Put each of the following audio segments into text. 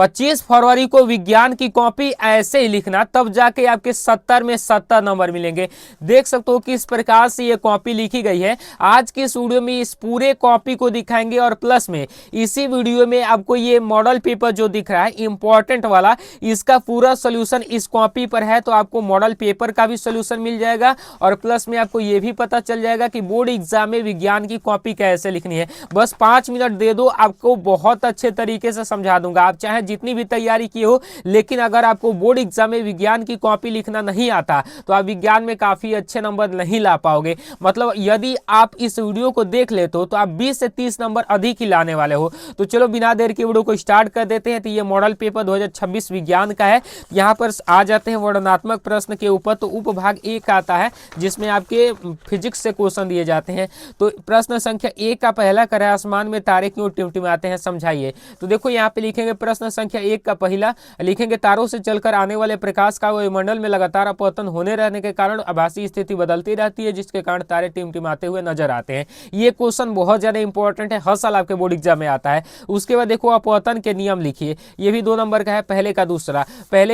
25 फरवरी को विज्ञान की कॉपी ऐसे ही लिखना, तब जाके आपके 70 में 70 नंबर मिलेंगे। देख सकते हो किस प्रकार से ये कॉपी लिखी गई है। आज की इस वीडियो में इस पूरे कॉपी को दिखाएंगे और प्लस में इसी वीडियो में आपको ये मॉडल पेपर जो दिख रहा है इंपॉर्टेंट वाला, इसका पूरा सोल्यूशन इस कॉपी पर है। तो आपको मॉडल पेपर का भी सोल्यूशन मिल जाएगा और प्लस में आपको ये भी पता चल जाएगा कि बोर्ड एग्जाम में विज्ञान की कॉपी कैसे लिखनी है। बस 5 मिनट दे दो, आपको बहुत अच्छे तरीके से समझा दूंगा। आप चाहे जितनी भी तैयारी की हो, लेकिन अगर आपको बोर्ड एग्जाम में विज्ञान की कॉपी लिखना नहीं आता तो आप विज्ञान में काफी अच्छे नंबर नहीं ला पाओगे। मतलब यदि आप इस वीडियो को देख लेते हो तो आप 20 से 30 नंबर अधिक ही लाने वाले हो। तो चलो बिना देर के वीडियो को स्टार्ट कर देते हैं। तो ये मॉडल पेपर 2026 विज्ञान का है। यहाँ पर आ जाते हैं वर्णनात्मक प्रश्न के ऊपर। तो उपभाग 1 आता है जिसमें आपके फिजिक्स से क्वेश्चन दिए जाते हैं। तो प्रश्न संख्या 1 का पहला कर है, आसमान में तारे क्यों टिमटिमाते हैं, समझाइए। तो देखो यहाँ पे लिखेंगे प्रश्न संख्या 1 का पहला लिखेंगे, तारों से चलकर आने वाले प्रकाश का वायुमंडल में लगातार अपवर्तन होने रहने के कारण आभासी स्थिति बदलती रहती है, जिसके कारण तारे टिमटिमाते हुए नजर आते हैं। ये क्वेश्चन बहुत ज्यादा इंपॉर्टेंट है, हर साल आपके बोर्ड एग्जाम में आता है। उसके बाद देखो अपवर्तन के नियम लिखिए, ये भी 2 नंबर का है, पहले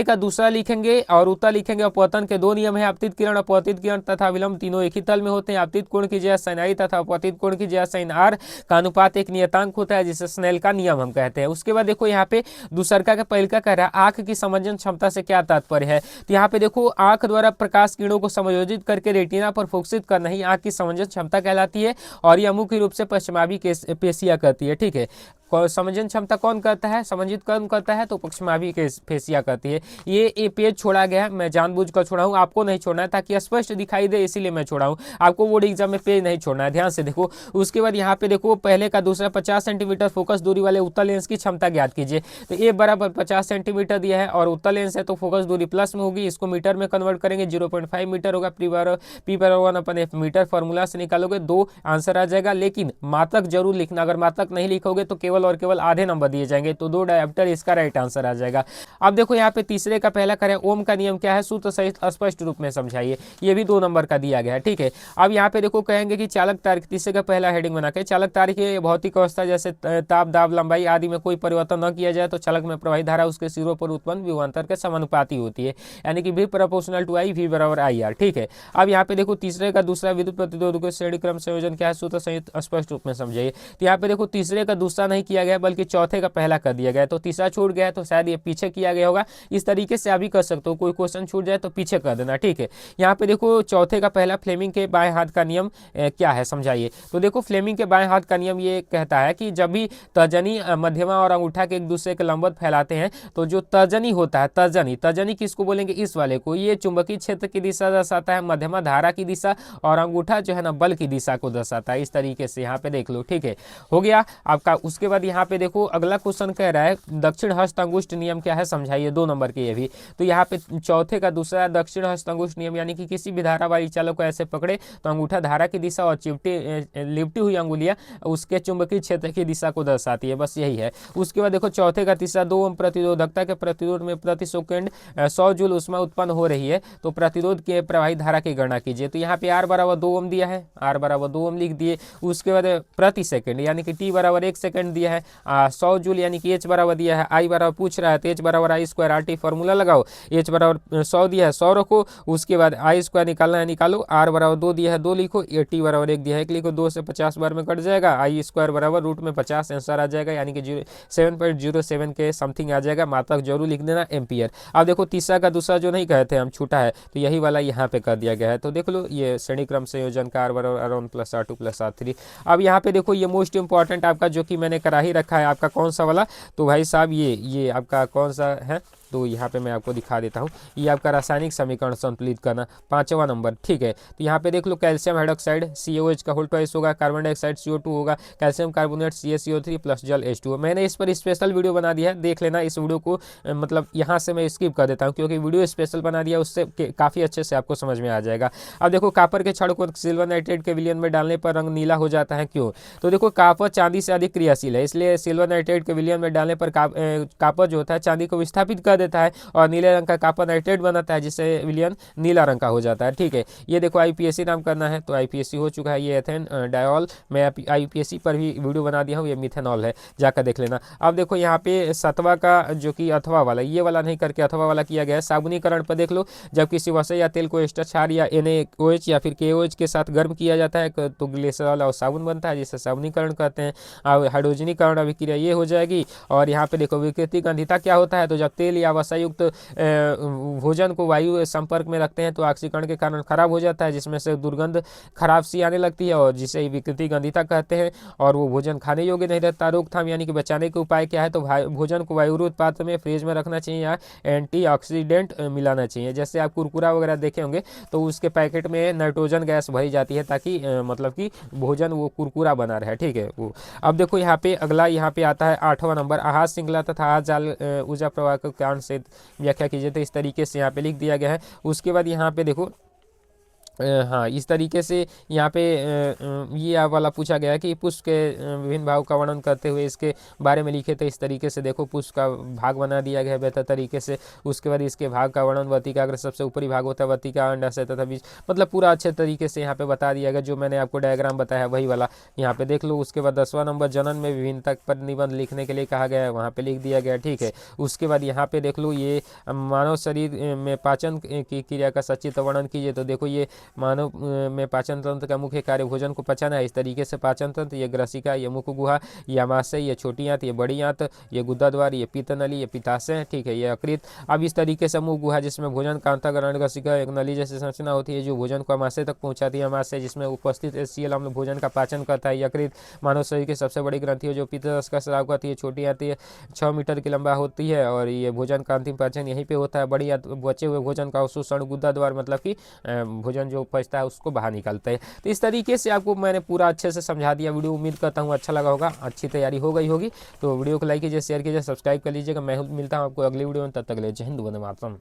का दूसरा लिखेंगे और उत्तर लिखेंगे। अपवर्तन के 2 नियम है, आपतित किरण अपवर्तित किरण तथा विलंब तीनों एक ही तल में होते हैं। आपतित कोण की जगह sin i तथा अपवर्तित कोण की जगह sin r का अनुपात एक नियतांक होता है, जिसे स्नेल का नियम हम कहते हैं। उसके बाद देखो यहाँ पे दूसरका का पहलका कह रहा है, आंख की समंजन क्षमता से क्या तात्पर्य है। तो यहाँ पे देखो आंख द्वारा प्रकाश किरणों को समायोजित करके रेटिना पर फोकसित करना ही आंख की समंजन क्षमता कहलाती है और यह मुख्य रूप से पश्चिमाभी पेशियां करती है। ठीक है, समंजन क्षमता कौन करता है, समंजित कौन करता है, तो पश्चिमाभी पेशियां करती है। ये पेज छोड़ा गया है, मैं जानबूझकर छोड़ा हूँ, आपको नहीं छोड़ना है ताकि स्पष्ट दिखाई दे, इसीलिए मैं छोड़ा हूँ। आपको बोर्ड एग्जाम में पेज नहीं छोड़ना है, ध्यान से देखो। उसके बाद यहाँ पे देखो पहले का दूसरा 50 सेंटीमीटर फोकस दूरी वाले उत्तल लेंस की क्षमता ज्ञात कीजिए। तो ए बराबर 50 सेंटीमीटर दिया है और उत्तल लेंस है तो फोकस दूरी प्लस में होगी, इसको मीटर में कन्वर्ट करेंगे, 0.5 मीटर होगा। पी बराबर 1/f मीटर फॉर्मूला से निकालोगे 2 आंसर आ जाएगा। लेकिन मात्रक जरूर लिखना, अगर मात्रक नहीं लिखोगे तो केवल और केवल आधे नंबर दिए जाएंगे। तो 2 डायप्टर इसका राइट आंसर आ जाएगा। अब देखो यहाँ पे तीसरे का पहला करें, ओम का नियम क्या है, सूत्र सहित स्पष्ट रूप में समझाइए। ये भी 2 नंबर का दिया गया है। ठीक है, अब यहाँ पे देखो कहेंगे कि चालक तार, तीसरे का पहला हेडिंग बना के, चालक तार की भौतिक अवस्था जैसे ताप दाब लंबाई आदि में कोई परिवर्तन न किया जाए तो चालक में प्रवाहित धारा उसके सिरों पर उत्पन्न विभवांतर के समानुपाती होती है, यानी कि V proportional to I, V बराबर IR। ठीक है, अब यहाँ पे देखो तीसरे का दूसरा विद्युत प्रतिरोध के श्रेणी क्रम संयोजन क्या है, सूत्र सहित स्पष्ट रूप में समझाइए। तो यहाँ पे देखो तीसरे का दूसरा नहीं किया गया बल्कि चौथे का पहला कर दिया गया, तो तीसरा छूट गया तो शायद ये पीछे किया गया होगा। इस तरीके से आप भी कर सकते हो, कोई क्वेश्चन छूट जाए तो पीछे कर देना। ठीक है, यहाँ पे देखो चौथे का पहला फ्लेमिंग के बाएं हाथ का नियम क्या है, समझाइए। तो देखो फ्लेमिंग के बाएं हाथ का नियम ये कहता है कि जब भी तर्जनी मध्यमा और अंगूठा के एक दूसरे के लंबवत फैलाते हैं तो जो तर्जनी होता है, तर्जनी किसको बोलेंगे, इस वाले को, ये चुंबकीय क्षेत्र की दिशा दर्शाता है, मध्यमा धारा की दिशा, और अंगूठा जो है ना बल की दिशा को दर्शाता है। इस तरीके से यहाँ पे देख लो। ठीक है, हो गया आपका। उसके बाद यहाँ पे देखो अगला क्वेश्चन कह रहा है दक्षिण हस्त अंगुष्ठ नियम क्या है, समझाइए। 2 नंबर के ये भी। तो यहाँ पे चौथे का दूसरा दक्षिण हस्त अंगुष्ठ नियम, यानी कि किसी भी धारा वाली चालक को ऐसे पकड़े तो अंगूठा धारा की दिशा और लिपटी हुई अंगुलियां उसके चुंबकीय क्षेत्र की दिशा को दर्शाती है, बस यही है। उसके बाद देखो चौथे का तीसरा 2 ओम प्रतिरोधकता के प्रतिरोध में प्रति सेकंड 100 जूल ऊष्मा उत्पन्न हो रही है, तो प्रतिरोध के प्रवाहित धारा की गणना कीजिए। तो यहाँ पे R बराबर 2 ओम दिया है, R बराबर 2 ओम लिख दिए। उसके बाद प्रति सेकंड यानी कि T बराबर 1 सेकंड दिया है, 100 जूल यानी कि H बराबर दिया है, I बराबर पूछ रहा है तो H बराबर I स्क्वायर RT फॉर्मूला लगाओ, H बराबर 100 दिया है 100 रखो। उसके बाद I स्क्वायर निकालना है निकालो, R बराबर 2 दिया है 2 लिखो, T बराबर 1 दिया है 1 लिखो, 2 से 50 बार में कट जाएगा, I स्क्वायर बराबर रूट में 50 आंसर आ जाएगा, यानी कि 7.07 के समथिंग आ जाएगा। मात्रक जरूर लिख देना, एम्पियर। अब देखो तीसरा का दूसरा जो नहीं कहते हम छूटा है तो यही वाला यहाँ पे कर दिया गया है। तो देख लो ये श्रेणी क्रम संयोजन का R बराबर R1 plus R2 plus R3। अब यहाँ पे देखो ये मोस्ट इंपॉर्टेंट आपका जो कि मैंने करा ही रखा है, आपका कौन सा वाला, तो भाई साहब ये आपका कौन सा है, तो यहाँ पे मैं आपको दिखा देता हूँ। ये आपका रासायनिक समीकरण संतुलित करना, 5वां नंबर। ठीक है, तो यहाँ पे देख लो कैल्शियम हाइड्रोक्साइड CaOH का होल ट्वाइस होगा, कार्बन डाइऑक्साइड CO2 होगा, कैल्शियम कार्बोनेट CaCO3 प्लस जल H2O। मैंने इस पर स्पेशल वीडियो बना दिया है, देख लेना इस वीडियो को। मतलब यहाँ से मैं स्किप कर देता हूँ क्योंकि वीडियो स्पेशल बना दिया, उससे काफ़ी अच्छे से आपको समझ में आ जाएगा। अब देखो कापर के छड़ को सिल्वर नाइट्रेट के विलयन में डालने पर रंग नीला हो जाता है, क्यों। तो देखो कापर चांदी से अधिक क्रियाशील है, इसलिए सिल्वर नाइट्रेट के विलयन में डालने पर कापर जो होता है चांदी को विस्थापित कर देता है और नीले रंग का कॉपर नाइट्रेट बनाता है जिससे विलयन नीला रंग का हो जाता है। ठीक है, ये देखो आईपीएससी नाम करना है तो आईपीएससी हो चुका है। ये एथेन डायोल, मैं आईपीएससी पर भी वीडियो बना दिया हूँ, ये मिथेनॉल है, जाकर देख लेना। अब देखो यहाँ पे 7वां का जो कि अथवा वाला, ये वाला नहीं करके अथवा वाला किया गया है। साबुनीकरण पर देख लो, जब किसी वसा या तेल को एस्टर क्षार या NaOH या फिर KOH के साथ गर्म किया जाता है तो ग्लिसरॉल और साबुन बनता है जिसे साबुनीकरण कहते हैं। अब हाइड्रोजनीकरण अभिक्रिया ये हो जाएगी। और यहाँ पे देखो विकृति गंधिता क्या होता है, तो जब तेल या वसा युक्त भोजन को वायु संपर्क में रखते हैं तो ऑक्सीकरण के कारण खराब हो जाता है जिसमें से दुर्गंध खराब सी आने लगती है और जिसे विकृति गंधिता कहते हैं और वो भोजन खाने योग्य नहीं रहता। रोकथाम यानी कि बचाने के उपाय क्या है, तो भोजन को वायुरोध पात्र में फ्रिज में रखना चाहिए या एंटीऑक्सीडेंट मिलाना चाहिए। जैसे आप कुरकुरा वगैरह देखे होंगे तो उसके पैकेट में नाइट्रोजन गैस भरी जाती है ताकि मतलब कि भोजन वो कुरकुरा बना रहे। ठीक है वो। अब देखो यहाँ पे अगला यहाँ पे आता है 8वां नंबर, आहार श्रृंखला तथा आहार जाल ऊर्जा प्रवाह के कारण से व्याख्या कीजिए। तो इस तरीके से यहाँ पे लिख दिया गया है। उसके बाद यहाँ पे देखो हाँ इस तरीके से यहाँ पे ये वाला पूछा गया है कि पुष्प के विभिन्न भाव का वर्णन करते हुए इसके बारे में लिखे। तो इस तरीके से देखो पुष्प का भाग बना दिया गया है बेहतर तरीके से। उसके बाद इसके भाग का वर्णन, वर्तिका अग्र सबसे ऊपरी भाग होता है, वर्तिका अंडाशय तथा बीज, मतलब पूरा अच्छे तरीके से यहाँ पे बता दिया गया। जो मैंने आपको डायग्राम बताया है वही वाला यहाँ पे देख लो। उसके बाद 10वां नंबर, जनन में विभिन्नता पर निबंध लिखने के लिए कहा गया है, वहाँ पे लिख दिया गया। ठीक है, उसके बाद यहाँ पे देख लो ये मानव शरीर में पाचन की क्रिया का सचित्र वर्णन कीजिए। तो देखो ये मानव में पाचन तंत्र का मुख्य कार्य भोजन को पचाना है। इस तरीके से पाचन तंत्र, ये ग्रसिका, ये मुख गुहा, ये अमाशय, ये छोटी आंत, ये बड़ी आंत, ये गुद्दा द्वार, ये पित्तनली, ये पित्ताशय। ठीक है, ये यकृत। अब इस तरीके से मुख गुहा जिसमें भोजन का अंतःग्रहण ग्रसिका एक नली जैसी संरचना होती है जो भोजन को अमाशय तक पहुंचाती है। अमाशय जिसमें उपस्थित HCl अम्ल भोजन का पाचन करता है। यकृत मानव शरीर की सबसे बड़ी ग्रंथि है जो पित्त रस का स्राव करती है। छोटी आंत 6 मीटर की लंबा होती है और ये भोजन का अंतिम पाचन यहीं पे होता है। बड़ी आंत बचे हुए भोजन का अवशोषण गुद्दा द्वार, मतलब कि भोजन जो पचता है उसको बाहर निकालते हैं। तो इस तरीके से आपको मैंने पूरा अच्छे से समझा दिया। वीडियो उम्मीद करता हूँ अच्छा लगा होगा, अच्छी तैयारी हो गई होगी। तो वीडियो को लाइक कीजिए, शेयर कीजिए, सब्सक्राइब कर लीजिएगा। मैं मिलता हूँ आपको अगली वीडियो में, तब तक के लिए जय हिंद, वंदे मातरम।